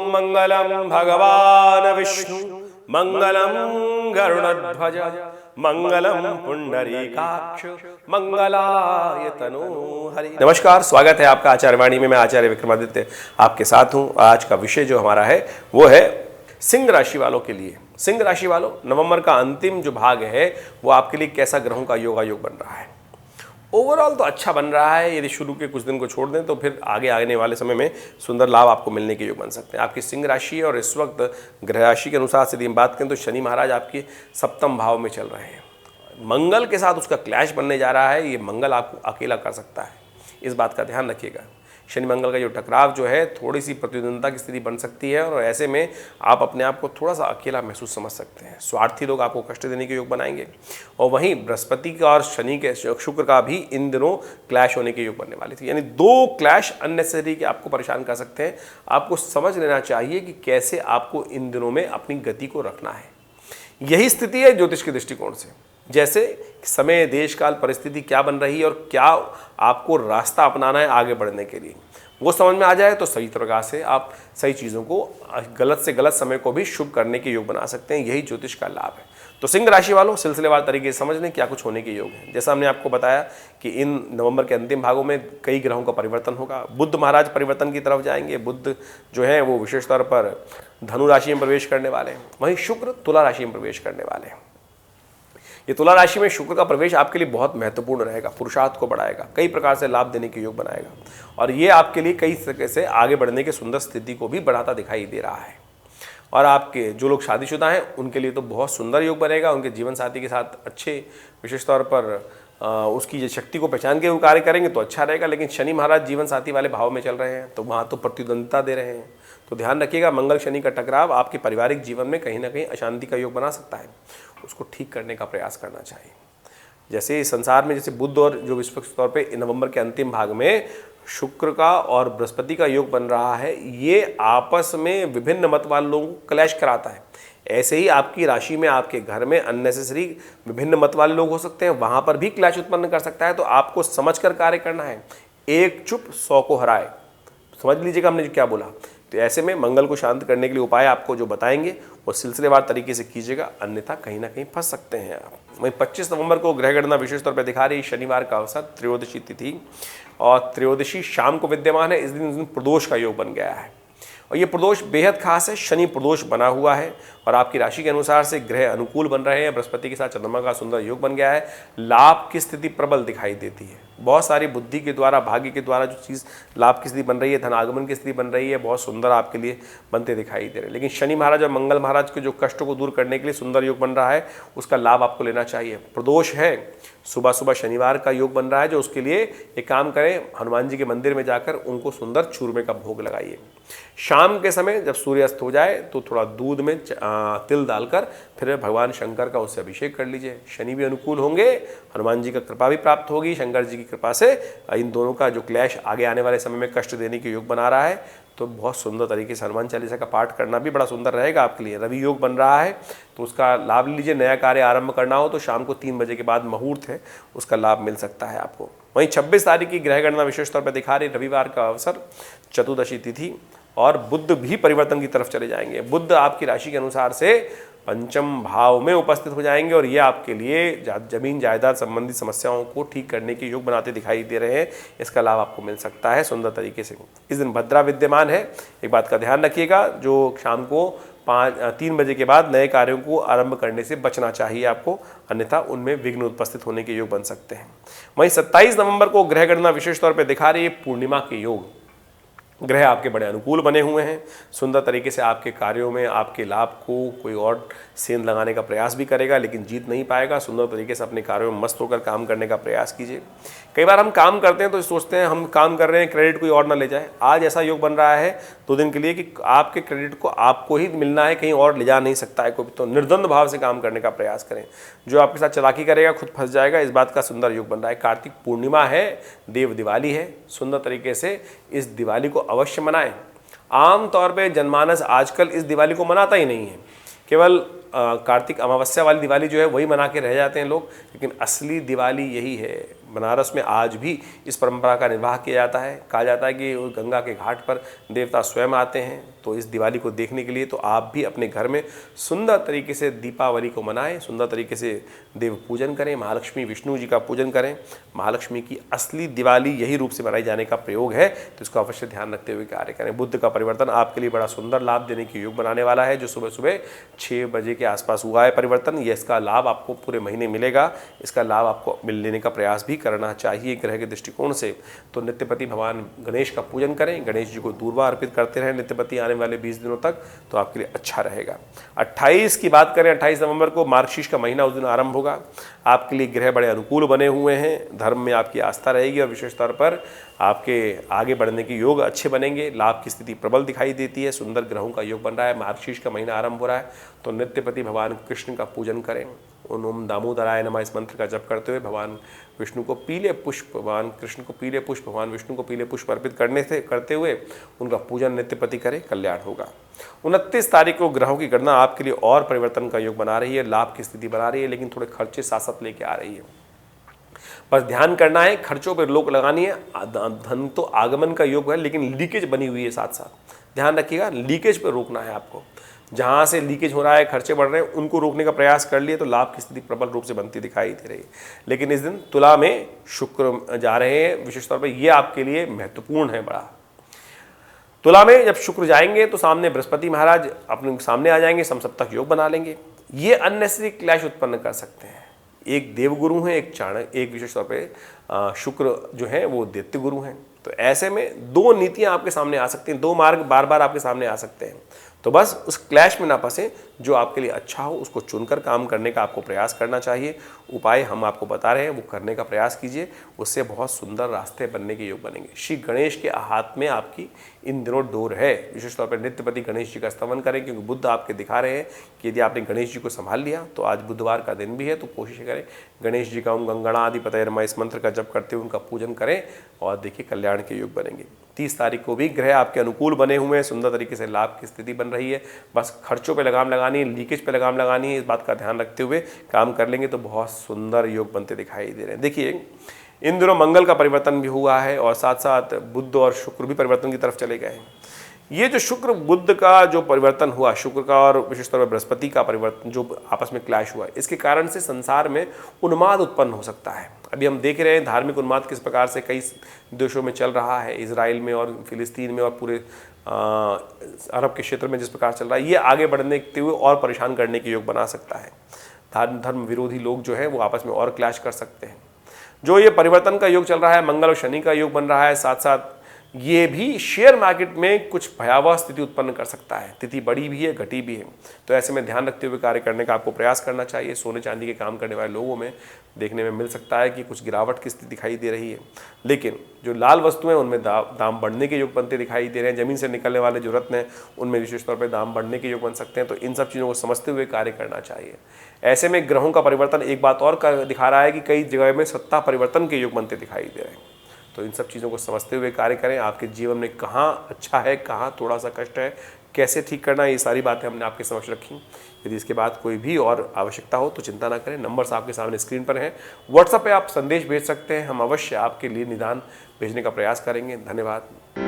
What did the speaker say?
मंगलम भगवान विष्णु मंगलम गरुड़ध्वज मंगलम पुंडरीकाक्ष मंगलाय तनोहरि। नमस्कार, स्वागत है आपका आचार्यवाणी में। मैं आचार्य विक्रमादित्य आपके साथ हूं। आज का विषय जो हमारा है वो है सिंह राशि वालों के लिए। सिंह राशि वालों, नवंबर का अंतिम जो भाग है वो आपके लिए कैसा ग्रहों का योगायोग बन रहा है। ओवरऑल तो अच्छा बन रहा है। यदि शुरू के कुछ दिन को छोड़ दें तो फिर आगे आने वाले समय में सुंदर लाभ आपको मिलने के योग बन सकते हैं। आपकी सिंह राशि और इस वक्त ग्रह राशि के अनुसार से यदि हम बात करें तो शनि महाराज आपके सप्तम भाव में चल रहे हैं। मंगल के साथ उसका क्लैश बनने जा रहा है। ये मंगल आपको अकेला कर सकता है, इस बात का ध्यान रखिएगा। शनि मंगल का जो टकराव जो है थोड़ी सी प्रतिद्वंदता की स्थिति बन सकती है और ऐसे में आप अपने आप को थोड़ा सा अकेला महसूस समझ सकते हैं। स्वार्थी लोग आपको कष्ट देने के योग बनाएंगे। और वहीं बृहस्पति का और शनि के शुक्र का भी इन दिनों क्लैश होने के योग बनने वाले थे। यानी दो क्लैश अननेसेसरी के आपको परेशान कर सकते हैं। आपको समझ लेना चाहिए कि कैसे आपको इन दिनों में अपनी गति को रखना है। यही स्थिति है ज्योतिष के दृष्टिकोण से। जैसे समय, देश काल, परिस्थिति क्या बन रही है और क्या आपको रास्ता अपनाना है आगे बढ़ने के लिए, वो समझ में आ जाए तो सही प्रकार से आप सही चीज़ों को, गलत से गलत समय को भी शुभ करने के योग बना सकते हैं। यही ज्योतिष का लाभ है। तो सिंह राशि वालों, सिलसिलेवार तरीके से समझ लें क्या कुछ होने के योग है। जैसा हमने आपको बताया कि इन नवंबर के अंतिम भागों में कई ग्रहों का परिवर्तन होगा। बुध महाराज परिवर्तन की तरफ जाएंगे। बुध जो है वो विशेष तौर पर धनु राशि में प्रवेश करने वाले हैं। वहीं शुक्र तुला राशि में प्रवेश करने वाले हैं। ये तुला राशि में शुक्र का प्रवेश आपके लिए बहुत महत्वपूर्ण रहेगा। पुरुषार्थ को बढ़ाएगा, कई प्रकार से लाभ देने के योग बनाएगा और ये आपके लिए कई तरीके से आगे बढ़ने की सुंदर स्थिति को भी बढ़ाता दिखाई दे रहा है। और आपके जो लोग शादीशुदा हैं उनके लिए तो बहुत सुंदर योग बनेगा। उनके जीवन साथी के साथ अच्छे, विशेष तौर पर उसकी जो शक्ति को पहचान के वो कार्य करेंगे तो अच्छा रहेगा। लेकिन शनि महाराज जीवन साथी वाले भाव में चल रहे हैं तो वहाँ तो प्रतिद्वंदिता दे रहे हैं। तो ध्यान रखिएगा, मंगल शनि का टकराव आपके पारिवारिक जीवन में कहीं ना कहीं अशांति का योग बना सकता है। उसको ठीक करने का प्रयास करना चाहिए। जैसे संसार में जैसे बुध और जो विश्व तौर पे नवंबर के अंतिम भाग में शुक्र का और बृहस्पति का योग बन रहा है, ये आपस में विभिन्न मत वाले लोगों को क्लैश कराता है। ऐसे ही आपकी राशि में, आपके घर में अननेसेसरी विभिन्न मत वाले लोग हो सकते हैं, वहाँ पर भी क्लैश उत्पन्न कर सकता है। तो आपको समझ कर कार्य करना है। एक चुप 100 को हराए, समझ लीजिएगा हमने क्या बोला। तो ऐसे में मंगल को शांत करने के लिए उपाय आपको जो बताएंगे वो सिलसिलेवार तरीके से कीजिएगा, अन्यथा कहीं ना कहीं फंस सकते हैं आप। वहीं 25 नवंबर को ग्रह गणना विशेष तौर पर दिखा रही शनिवार का अवसर, त्रयोदशी तिथि और त्रयोदशी शाम को विद्यमान है। इस दिन प्रदोष का योग बन गया है और ये प्रदोष बेहद खास है। शनि प्रदोष बना हुआ है और आपकी राशि के अनुसार से ग्रह अनुकूल बन रहे हैं। बृहस्पति के साथ चंद्रमा का सुंदर योग बन गया है। लाभ की स्थिति प्रबल दिखाई देती है। बहुत सारी बुद्धि के द्वारा, भाग्य के द्वारा जो चीज़ लाभ की स्थिति बन रही है, धन आगमन की स्थिति बन रही है, बहुत सुंदर आपके लिए बनते दिखाई दे रहे हैं। लेकिन शनि महाराज और मंगल महाराज के जो कष्टों को दूर करने के लिए सुंदर योग बन रहा है, उसका लाभ आपको लेना चाहिए। प्रदोष है, सुबह सुबह शनिवार का योग बन रहा है, जो उसके लिए एक काम करें, हनुमान जी के मंदिर में जाकर उनको सुंदर चूरमे का भोग लगाइए। शाम के समय जब सूर्यास्त हो जाए तो थोड़ा दूध में तिल डालकर फिर भगवान शंकर का उससे अभिषेक कर लीजिए। शनि भी अनुकूल होंगे, हनुमान जी का कृपा भी प्राप्त होगी। शंकर जी की कृपा से इन दोनों का जो क्लैश आगे आने वाले समय में कष्ट देने के योग बना रहा है, तो बहुत सुंदर तरीके से हनुमान चालीसा का पाठ करना भी बड़ा सुंदर रहेगा आपके लिए। रवि योग बन रहा है तो उसका लाभ लीजिए। नया कार्य आरंभ करना हो तो शाम को 3 बजे के बाद मुहूर्त है, उसका लाभ मिल सकता है आपको। वहीं 26 तारीख की ग्रह गणना विशेष तौर पर दिखा रही रविवार का अवसर, चतुर्दशी तिथि और बुध भी परिवर्तन की तरफ चले जाएंगे। बुध आपकी राशि के अनुसार से पंचम भाव में उपस्थित हो जाएंगे और ये आपके लिए जमीन जायदाद संबंधी समस्याओं को ठीक करने के योग बनाते दिखाई दे रहे हैं। इसका लाभ आपको मिल सकता है सुंदर तरीके से। इस दिन भद्रा विद्यमान है, एक बात का ध्यान रखिएगा, जो शाम को 3 बजे के बाद नए कार्यों को आरंभ करने से बचना चाहिए आपको, अन्यथा उनमें विघ्न उपस्थित होने के योग बन सकते हैं। वहीं 27 नवंबर को ग्रह गणना विशेष तौर पर दिखा रही है पूर्णिमा के योग। ग्रह आपके बड़े अनुकूल बने हुए हैं। सुंदर तरीके से आपके कार्यों में आपके लाभ को कोई और सेंध लगाने का प्रयास भी करेगा, लेकिन जीत नहीं पाएगा। सुंदर तरीके से अपने कार्यों में मस्त होकर काम करने का प्रयास कीजिए। कई बार हम काम करते हैं तो सोचते हैं हम काम कर रहे हैं, क्रेडिट कोई और ना ले जाए। आज ऐसा योग बन रहा है 2 दिन के लिए कि आपके क्रेडिट को आपको ही मिलना है, कहीं और ले जा नहीं सकता है कोई। तो निर्द्वंद भाव से काम करने का प्रयास करें। जो आपके साथ चालाकी करेगा खुद फंस जाएगा, इस बात का सुंदर योग बन रहा है। कार्तिक पूर्णिमा है, देव दिवाली है। सुंदर तरीके से इस दिवाली को अवश्य मनाएं। आम तौर पे जनमानस आजकल इस दिवाली को मनाता ही नहीं है, केवल कार्तिक अमावस्या वाली दिवाली जो है वही मना के रह जाते हैं लोग। लेकिन असली दिवाली यही है। बनारस में आज भी इस परंपरा का निर्वाह किया जाता है। कहा जाता है कि गंगा के घाट पर देवता स्वयं आते हैं, तो इस दिवाली को देखने के लिए तो आप भी अपने घर में सुंदर तरीके से दीपावली को मनाएं, सुंदर तरीके से देव पूजन करें, महालक्ष्मी विष्णु जी का पूजन करें। महालक्ष्मी की असली दिवाली यही रूप से मनाई जाने का प्रयोग है, तो इसको अवश्य ध्यान रखते हुए कार्य करें। बुध का परिवर्तन आपके लिए बड़ा सुंदर लाभ देने की योग बनाने वाला है, जो सुबह सुबह 6 बजे के आसपास हुआ है परिवर्तन। ये इसका लाभ आपको पूरे महीने मिलेगा, इसका लाभ आपको मिल लेने का प्रयास भी करना चाहिए ग्रह के दृष्टिकोण से। तो नित्यपति भगवान गणेश का पूजन करें, गणेश जी को दूर्वा अर्पित करते रहें नित्यपति आने वाले 20 दिनों तक, तो आपके लिए अच्छा रहेगा। 28 की बात करें, 28 नवंबर को मार्गशीर्ष का महीना उस दिन आरंभ होगा। आपके लिए ग्रह बड़े अनुकूल बने हुए हैं, धर्म में आपकी आस्था रहेगी और विशेष तौर पर आपके आगे बढ़ने के योग अच्छे बनेंगे। लाभ की स्थिति प्रबल दिखाई देती है, सुंदर ग्रहों का योग बन रहा है, मार्गशीर्ष का महीना आरंभ हो रहा है। तो नित्यपति भगवान कृष्ण का पूजन करें, ओम दामोदराय नमः इस मंत्र का जप करते हुए भगवान विष्णु को पीले पुष्प, भगवान कृष्ण को पीले पुष्प, भगवान विष्णु को पीले पुष्प अर्पित करते हुए उनका पूजन नित्यपति करें, कल्याण होगा। 29 तारीख को ग्रहों की गणना आपके लिए और परिवर्तन का योग बना रही है, लाभ की स्थिति बना रही है, लेकिन थोड़े खर्चे साथ साथ लेके आ रही है। बस ध्यान करना है, खर्चों पर रोक लगानी है। धन तो आगमन का योग है, लेकिन लीकेज बनी हुई है, साथ साथ ध्यान रखिएगा, लीकेज पर रोकना है आपको। जहाँ से लीकेज हो रहा है, खर्चे बढ़ रहे हैं, उनको रोकने का प्रयास कर लिए तो लाभ की स्थिति प्रबल रूप से बनती दिखाई दे रही है। लेकिन इस दिन तुला में शुक्र जा रहे हैं, विशेष तौर पर ये आपके लिए महत्वपूर्ण है बड़ा। तुला में जब शुक्र जाएंगे तो सामने बृहस्पति महाराज अपने सामने आ जाएंगे, समसप्तक योग बना लेंगे। ये अननेसेसरी क्लैश उत्पन्न कर सकते हैं। एक देवगुरु हैं, एक चाणक्य, एक विशेष तौर पे शुक्र जो है वो दैत्य गुरु हैं। तो ऐसे में दो नीतियां आपके सामने आ सकती हैं, दो मार्ग बार बार आपके सामने आ सकते हैं। तो बस उस क्लैश में ना फंसे, जो आपके लिए अच्छा हो उसको चुनकर काम करने का आपको प्रयास करना चाहिए। उपाय हम आपको बता रहे हैं, वो करने का प्रयास कीजिए, उससे बहुत सुंदर रास्ते बनने के योग बनेंगे। श्री गणेश के हाथ में आपकी इन दिनों डोर है। विशेष तौर पर नित्यपति गणेश जी का स्तवन करें, क्योंकि बुद्ध आपके दिखा रहे हैं कि यदि आपने गणेश जी को संभाल लिया तो आज बुधवार का दिन भी है, तो कोशिश करें गणेश जी का ओम गंगणाधिपतये नमः इस मंत्र का जप करते हुए उनका पूजन करें और देखिए कल्याण के योग बनेंगे। 30 तारीख को भी ग्रह आपके अनुकूल बने हुए हैं, सुंदर तरीके से लाभ की स्थिति बन रही है। बस खर्चों पे लगाम लगानी है, लीकेज पे लगाम लगानी है, इस बात का ध्यान रखते हुए काम कर लेंगे तो बहुत सुंदर योग बनते दिखाई दे रहे हैं। देखिए इन दिनों मंगल का परिवर्तन भी हुआ है और साथ साथ बुध और शुक्र भी परिवर्तन की तरफ चले गए हैं। ये जो शुक्र बुध का जो परिवर्तन हुआ, शुक्र का और विशेष तौर पर बृहस्पति का परिवर्तन जो आपस में क्लैश हुआ, इसके कारण से संसार में उन्माद उत्पन्न हो सकता है। अभी हम देख रहे हैं धार्मिक उन्माद किस प्रकार से कई देशों में चल रहा है, इजराइल में और फिलिस्तीन में और पूरे अरब के क्षेत्र में जिस प्रकार चल रहा है, ये आगे बढ़ने के हुए और परेशान करने के योग बना सकता है। धर्म विरोधी लोग जो है वो आपस में और क्लैश कर सकते हैं। जो ये परिवर्तन का योग चल रहा है, मंगल और शनि का योग बन रहा है, साथ साथ ये भी शेयर मार्केट में कुछ भयावह स्थिति उत्पन्न कर सकता है। तिथि बड़ी भी है, घटी भी है, तो ऐसे में ध्यान रखते हुए कार्य करने का आपको प्रयास करना चाहिए। सोने चांदी के काम करने वाले लोगों में देखने में मिल सकता है कि कुछ गिरावट की स्थिति दिखाई दे रही है, लेकिन जो लाल वस्तुएं उनमें दाम बढ़ने के योग बनते दिखाई दे रहे हैं। जमीन से निकलने वाले जो रत्न हैं उनमें विशेष तौर पर दाम बढ़ने के योग बन सकते हैं। तो इन सब चीज़ों को समझते हुए कार्य करना चाहिए। ऐसे में ग्रहों का परिवर्तन एक बात और दिखा रहा है कि कई जगह में सत्ता परिवर्तन के योग बनते दिखाई दे रहे हैं। तो इन सब चीज़ों को समझते हुए कार्य करें। आपके जीवन में कहाँ अच्छा है, कहाँ थोड़ा सा कष्ट है, कैसे ठीक करना है, ये सारी बातें हमने आपके समक्ष रखी। यदि इसके बाद कोई भी और आवश्यकता हो तो चिंता ना करें, नंबर्स आपके सामने स्क्रीन पर हैं। व्हाट्सएप पे आप संदेश भेज सकते हैं, हम अवश्य आपके लिए निदान भेजने का प्रयास करेंगे। धन्यवाद।